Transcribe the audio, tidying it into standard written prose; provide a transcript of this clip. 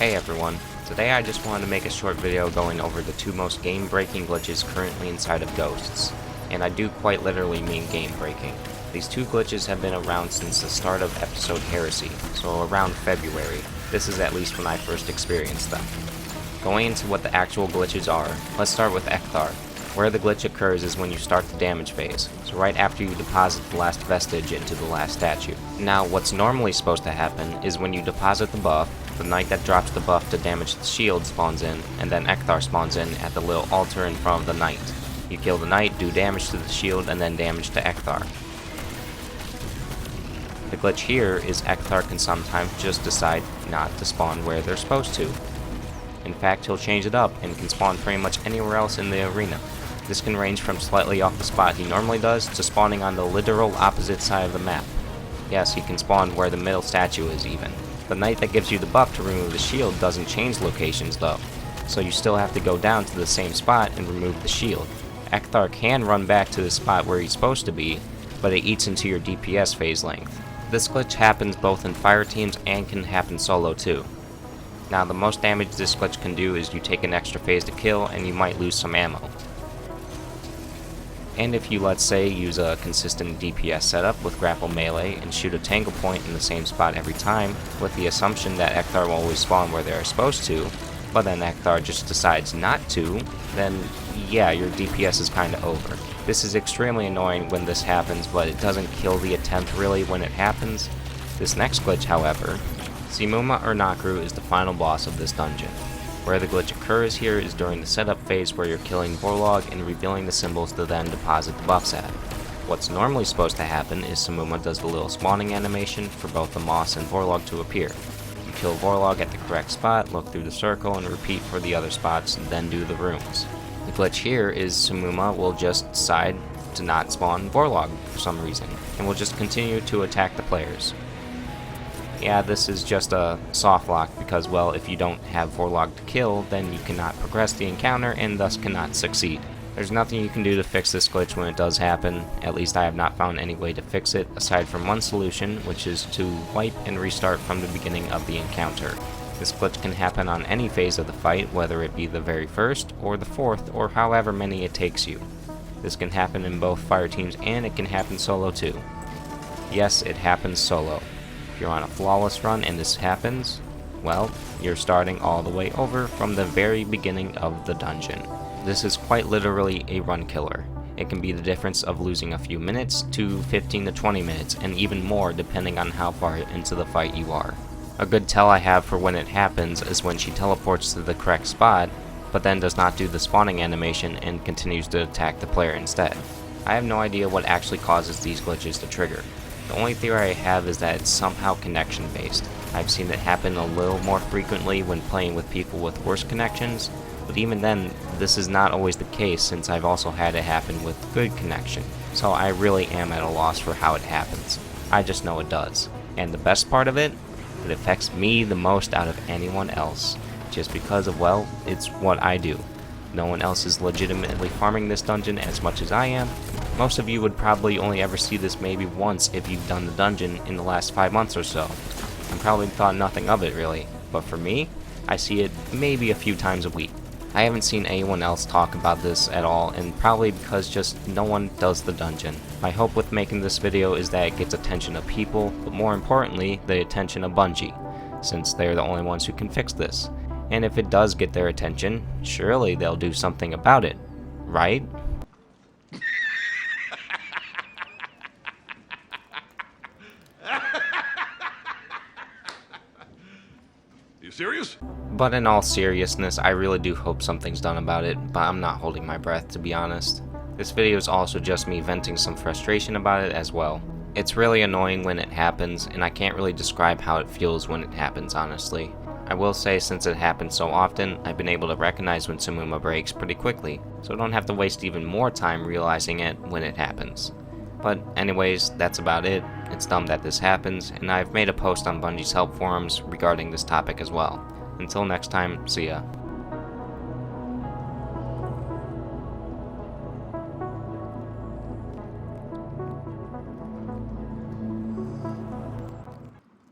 Hey everyone, today I just wanted to make a short video going over the two most game-breaking glitches currently inside of Ghosts. And I do quite literally mean game-breaking. These two glitches have been around since the start of episode Heresy, so around February. This is at least when I first experienced them. Going into what the actual glitches are, let's start with Ecthar. Where the glitch occurs is when you start the damage phase, so right after you deposit the last vestige into the last statue. Now, what's normally supposed to happen is when you deposit the buff, the knight that drops the buff to damage the shield spawns in, and then Ecthar spawns in at the little altar in front of the knight. You kill the knight, do damage to the shield, and then damage to Ecthar. The glitch here is Ecthar can sometimes just decide not to spawn where they're supposed to. In fact, he'll change it up and can spawn pretty much anywhere else in the arena. This can range from slightly off the spot he normally does to spawning on the literal opposite side of the map. Yes, he can spawn where the middle statue is even. The knight that gives you the buff to remove the shield doesn't change locations though, so you still have to go down to the same spot and remove the shield. Ecthar can run back to the spot where he's supposed to be, but it eats into your DPS phase length. This glitch happens both in fire teams and can happen solo too. Now the most damage this glitch can do is you take an extra phase to kill and you might lose some ammo. And if you, let's say, use a consistent DPS setup with grapple melee and shoot a tangle point in the same spot every time, with the assumption that Ecthar will always spawn where they're supposed to, but then Ecthar just decides not to, then yeah, your DPS is kinda over. This is extremely annoying when this happens, but it doesn't kill the attempt really when it happens. This next glitch, however, Simmumah Ur-Nokru is the final boss of this dungeon. Where the glitch occurs here is during the setup phase where you're killing Vorlog and revealing the symbols to then deposit the buffs at. What's normally supposed to happen is Simmumah does the little spawning animation for both the Moss and Vorlog to appear. You kill Vorlog at the correct spot, look through the circle, and repeat for the other spots, and then do the rooms. The glitch here is Simmumah will just decide to not spawn Vorlog for some reason, and will just continue to attack the players. Yeah, this is just a softlock because, well, if you don't have Vorlog to kill, then you cannot progress the encounter and thus cannot succeed. There's nothing you can do to fix this glitch when it does happen, at least I have not found any way to fix it, aside from one solution, which is to wipe and restart from the beginning of the encounter. This glitch can happen on any phase of the fight, whether it be the very first, or the fourth, or however many it takes you. This can happen in both fire teams and it can happen solo too. Yes, it happens solo. If you're on a flawless run and this happens, well, you're starting all the way over from the very beginning of the dungeon. This is quite literally a run killer. It can be the difference of losing a few minutes to 15 to 20 minutes, and even more depending on how far into the fight you are. A good tell I have for when it happens is when she teleports to the correct spot, but then does not do the spawning animation and continues to attack the player instead. I have no idea what actually causes these glitches to trigger. The only theory I have is that it's somehow connection based. I've seen it happen a little more frequently when playing with people with worse connections, but even then, this is not always the case since I've also had it happen with good connection, so I really am at a loss for how it happens. I just know it does. And the best part of it affects me the most out of anyone else, just because of, well, it's what I do. No one else is legitimately farming this dungeon as much as I am. Most of you would probably only ever see this maybe once if you've done the dungeon in the last 5 months or so, and probably thought nothing of it really, but for me, I see it maybe a few times a week. I haven't seen anyone else talk about this at all, and probably because just no one does the dungeon. My hope with making this video is that it gets attention of people, but more importantly, the attention of Bungie, since they're the only ones who can fix this. And if it does get their attention, surely they'll do something about it, right? You serious? But in all seriousness, I really do hope something's done about it, but I'm not holding my breath to be honest. This video is also just me venting some frustration about it as well. It's really annoying when it happens, and I can't really describe how it feels when it happens honestly. I will say since it happens so often, I've been able to recognize when Simmumah breaks pretty quickly, so I don't have to waste even more time realizing it when it happens. But anyways, that's about it. It's dumb that this happens, and I've made a post on Bungie's help forums regarding this topic as well. Until next time, see ya.